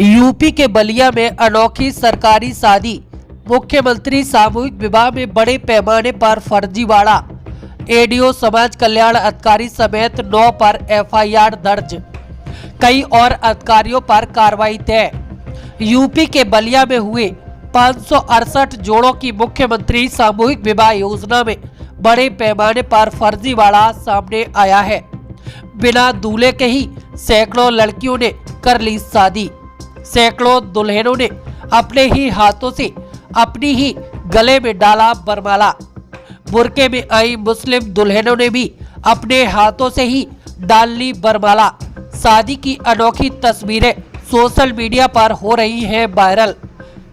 UP के बलिया में अनोखी सरकारी शादी, मुख्यमंत्री सामूहिक विवाह में बड़े पैमाने पर फर्जीवाड़ा, एडीओ समाज कल्याण अधिकारी समेत 9 पर एफआईआर दर्ज, कई और अधिकारियों पर कार्रवाई तय। यूपी के बलिया में हुए 568 जोड़ों की मुख्यमंत्री सामूहिक विवाह योजना में बड़े पैमाने पर फर्जीवाड़ा सामने आया है। बिना दूल्हे के ही सैकड़ों लड़कियों ने कर ली शादी। सैकड़ों दुल्हनों ने अपने ही हाथों से अपनी ही गले में डाला बरमाला। बुर्के में आई मुस्लिम दुल्हनों ने भी अपने हाथों से ही डाल ली बरमाला। शादी की अनोखी तस्वीरें सोशल मीडिया पर हो रही हैं वायरल।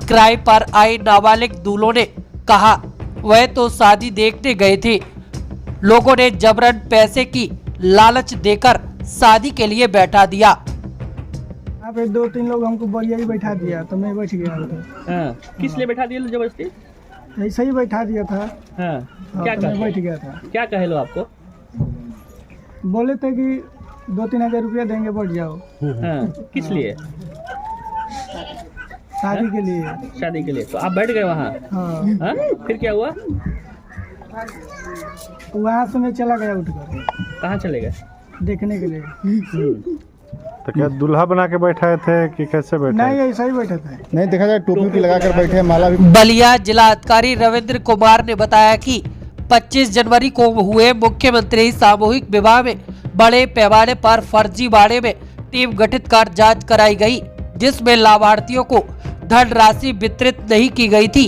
किराए पर आए नाबालिग दूल्हों ने कहा वह तो शादी देखने गए थे, लोगों ने जबरन पैसे की लालच देकर शादी के लिए बैठा दिया। यहाँ पे 2-3 लोग हमको बलिया ही बैठा दिया तो मैं बैठ गया था। हाँ। किस लिए बैठा दिया जबरदस्ती? ऐसे ही बैठा दिया था। हाँ। क्या तो मैं बैठ गया था। क्या कहे लो आपको? बोले थे कि 2-3 हजार रुपया देंगे, बैठ जाओ। हाँ। किस लिए? शादी के लिए। शादी के लिए। तो आप बैठ गए वहाँ? हाँ। हाँ? फिर क्या हुआ? वहाँ से मैं चला गया उठकर। कहाँ चले गए? देखने के लिए। तो क्या दूल्हा बना के बैठाए थे कि कैसे बैठे? नहीं, ऐसा ही बैठा था। नहीं देखा जाए टोपी लगा कर बैठे, माला भी। बलिया जिला अधिकारी रविंद्र कुमार ने बताया कि 25 जनवरी को हुए मुख्यमंत्री सामूहिक विवाह में बड़े पैमाने पर फर्जीवाड़े में टीम गठित कर जांच कराई गई, जिसमें लाभार्थियों को धनराशि वितरित नहीं की गई थी।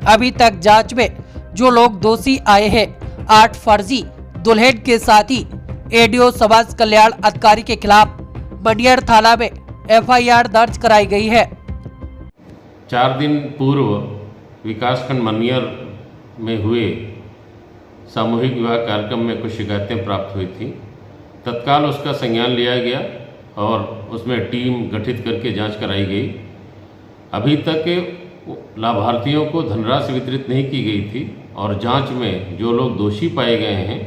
अभी तक जांच में जो लोग दोषी आए हैं, 8 फर्जी दुल्हन के साथ ही एडीओ समाज कल्याण अधिकारी के खिलाफ मनियर थाना में एफआईआर दर्ज कराई गई है। 4 दिन पूर्व विकासखंड मनियर में हुए सामूहिक विवाह कार्यक्रम में कुछ शिकायतें प्राप्त हुई थी। तत्काल उसका संज्ञान लिया गया और उसमें टीम गठित करके जांच कराई गई। अभी तक लाभार्थियों को धनराशि वितरित नहीं की गई थी और जांच में जो लोग दोषी पाए गए हैं,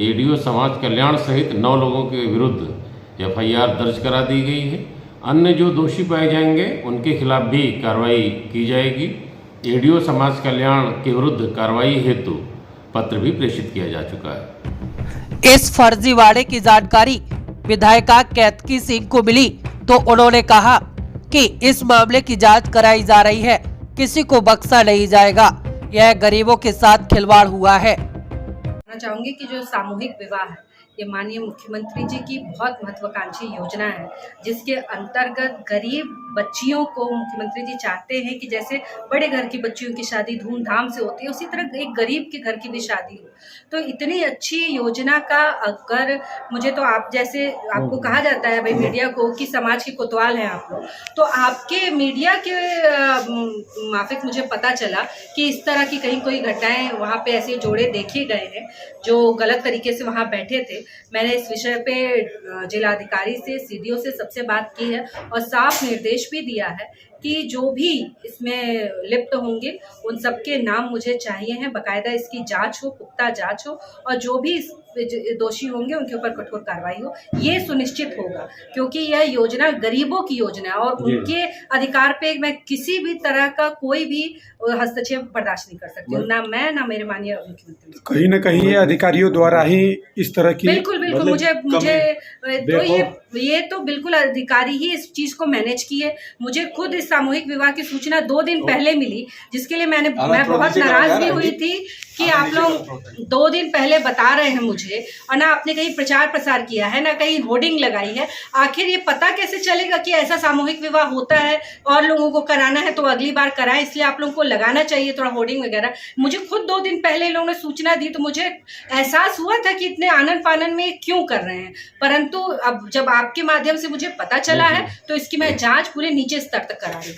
एडीओ समाज कल्याण सहित 9 लोगों के विरुद्ध एफआईआर दर्ज करा दी गई है। अन्य जो दोषी पाए जाएंगे उनके खिलाफ भी कार्रवाई की जाएगी। एडीओ समाज कल्याण के विरुद्ध कार्रवाई हेतु पत्र भी प्रेषित किया जा चुका है। इस फर्जीवाड़े की जानकारी विधायिका कैतकी सिंह को मिली तो उन्होंने कहा कि इस मामले की जांच कराई जा रही है, किसी को बख्शा नहीं जाएगा। यह गरीबों के साथ खिलवाड़ हुआ है। कहना चाहूँगी कि जो सामूहिक विवाह है ये माननीय मुख्यमंत्री जी की बहुत महत्वाकांक्षी योजना है, जिसके अंतर्गत गरीब बच्चियों को मुख्यमंत्री जी चाहते हैं कि जैसे बड़े घर की बच्चियों की शादी धूमधाम से होती है, उसी तरह एक गरीब के घर की भी शादी हो। तो इतनी अच्छी योजना का अगर मुझे तो आप जैसे आपको कहा जाता है भाई मीडिया को कि समाज के कोतवाल हैं आप लोग, तो आपके मीडिया के माफिक मुझे पता चला कि इस तरह की कहीं कोई घटनाएं वहाँ पे ऐसे जोड़े देखे गए हैं जो गलत तरीके से वहाँ बैठे थे। मैंने इस विषय पे जिलाधिकारी से, सीडीओ से सबसे बात की है और साफ निर्देश भी दिया है कि जो भी इसमें लिप्त होंगे उन सबके नाम मुझे चाहिए हैं। बाकायदा इसकी जांच हो, पुख्ता जांच हो और जो भी दोषी होंगे उनके ऊपर कठोर कार्रवाई हो, ये सुनिश्चित होगा, क्योंकि यह योजना गरीबों की योजना है और उनके अधिकार पे मैं किसी भी तरह का कोई भी हस्तक्षेप बर्दाश्त नहीं कर सकती हूँ, ना मैं ना मेरे माननीय मुख्यमंत्री। कहीं न कहीं ये अधिकारियों द्वारा ही इस तरह की बिल्कुल मुझे तो ये तो बिल्कुल अधिकारी ही इस चीज को मैनेज की है। मुझे खुद इस सामूहिक विवाह की सूचना 2 दिन पहले मिली, जिसके लिए मैं बहुत नाराज भी हुई थी कि आप लोग 2 दिन पहले बता रहे हैं मुझे और ना आपने कहीं प्रचार प्रसार किया है, ना कहीं होर्डिंग लगाई है। आखिर ये पता कैसे चलेगा कि ऐसा सामूहिक विवाह होता है और लोगों को कराना है तो अगली बार कराएं, इसलिए आप लोगों को लगाना चाहिए थोड़ा होर्डिंग वगैरह। मुझे खुद 2 दिन पहले लोगों ने सूचना दी तो मुझे एहसास हुआ था कि इतने आनन फानन में क्यों कर रहे हैं, परंतु अब जब आपके माध्यम से मुझे पता चला है तो इसकी मैं जांच पूरे नीचे स्तर तक करा रही हूँ।